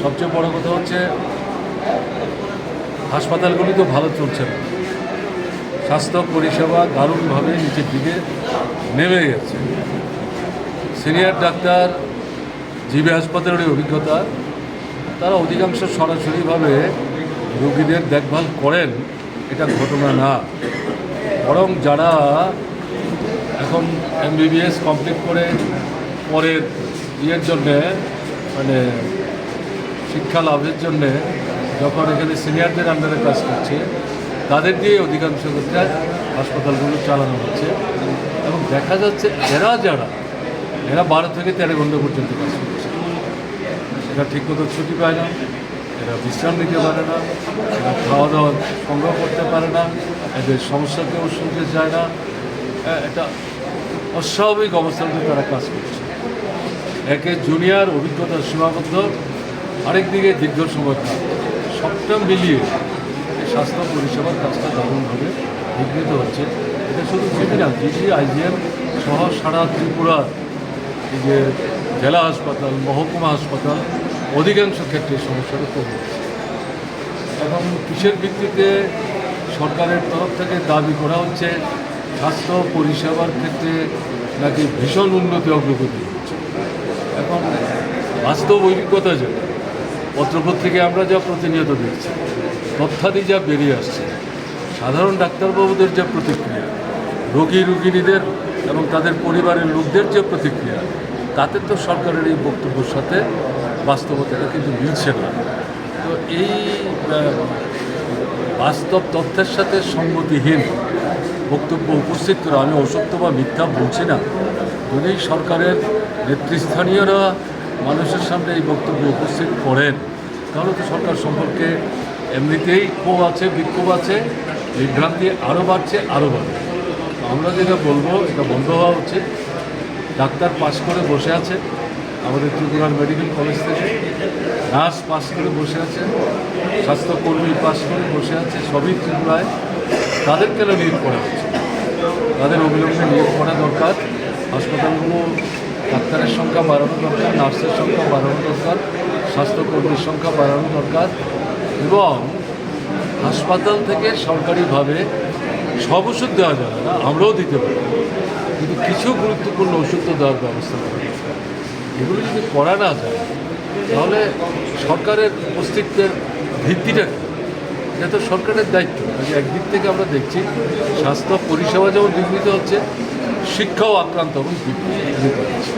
সবচেয়ে বড় কথা হচ্ছে হাসপাতালগুলি তো ভালো চলছে না, স্বাস্থ্য পরিষেবা দারুণভাবে নিচের দিকে নেমে গেছে। সিনিয়র ডাক্তার জিবি হাসপাতালের অভিজ্ঞতা, তারা অধিকাংশ সরাসরিভাবে রোগীদের দেখভাল করেন এটা ঘটনা না, বরং যারা এখন এমবিবিএস কমপ্লিট করে পরের ইয়ের জন্যে মানে শিক্ষা লাভের জন্যে যখন এখানে সিনিয়রদের আন্ডারে কাজ করছে তাদের দিয়ে অধিকাংশ ক্ষেত্রে হাসপাতালগুলো চালানো হচ্ছে। এবং দেখা যাচ্ছে এরা 12 থেকে 13 ঘন্টা পর্যন্ত কাজ করছে, এরা ঠিকমতো ছুটি পায় না, এরা বিশ্রাম নিতে পারে না, এরা খাওয়া দাওয়া সংগ্রহ করতে পারে না, এদের সমস্যা কেউ শুনতে চায় না। এটা অস্বাভাবিক অবস্থাতে তারা কাজ করছে। একে জুনিয়র অভিজ্ঞতার সীমাবদ্ধ, আরেকদিকে দীর্ঘ সময় কাজ, সবটা মিলিয়ে স্বাস্থ্য পরিষেবার কাজটা দারুণভাবে বিঘ্নিত হচ্ছে। এটা শুধু জিবি না, জিবি আইজিএম সহ সারা ত্রিপুরার এই যে জেলা হাসপাতাল, মহকুমা হাসপাতাল অধিকাংশ ক্ষেত্রে সমস্যাটা কমে যাচ্ছে। এখন কিসের ভিত্তিতে সরকারের তরফ থেকে দাবি করা হচ্ছে স্বাস্থ্য পরিষেবার ক্ষেত্রে নাকি ভীষণ উন্নতি অগ্রগতি হচ্ছে। এখন বাস্তব অভিজ্ঞতা যেটা পত্রপত্রিকায় আমরা যা প্রতিনিয়ত দেখছি, তথ্যাদি যা বেরিয়ে আসছে, সাধারণ ডাক্তারবাবুদের যে প্রতিক্রিয়া, রোগীদের এবং তাদের পরিবারের লোকদের যে প্রতিক্রিয়া, তাতে তো সরকারের এই বক্তব্যের সাথে বাস্তবতাটা কিন্তু মিলছে না। তো এই বাস্তব তথ্যের সাথে সঙ্গতিহীন বক্তব্য উপস্থিত করে, আমি অসত্য বা মিথ্যা বলছি না, যদি সরকারের নেতৃস্থানীয়রা মানুষের সামনে এই বক্তব্য উপস্থিত করেন তাহলে তো সরকার সম্পর্কে এমনিতেই ক্ষোভ আছে, বিক্ষোভ আছে, বিভ্রান্তি আরও বাড়ছে, আরও বাড়বে। আমরা যেটা বলবো এটা বন্ধ হওয়া উচিত। ডাক্তার পাস করে বসে আছে আমাদের ত্রিপুরার মেডিকেল কলেজ থেকে, নার্স পাস করে বসে আছে, স্বাস্থ্যকর্মী পাস করে বসে আছে, সবই ত্রিপুরায়। তাদের কেন নিয়োগ করা হচ্ছে? তাদের অবিলম্বে নিয়োগ করা দরকার। হাসপাতালগুলো ডাক্তারের সংখ্যা বাড়ানো দরকার, নার্সের সংখ্যা বাড়ানো দরকার, স্বাস্থ্যকর্মীর সংখ্যা বাড়ানো দরকার, এবং হাসপাতাল থেকে সরকারিভাবে সব ওষুধ দেওয়া যাবে না, আমরাও দিতে পারি, কিন্তু কিছু গুরুত্বপূর্ণ ওষুধ তো দেওয়ার ব্যবস্থা করা দরকার। এগুলো যদি করা না যায় তাহলে সরকারের অস্তিত্বের ভিত্তিটা কী? এটা তো সরকারের দায়িত্ব। একদিক থেকে আমরা দেখছি স্বাস্থ্য পরিষেবা যেমন বিঘ্নিত হচ্ছে, শিক্ষাও আক্রান্ত এবং বিঘ্নিত হচ্ছে।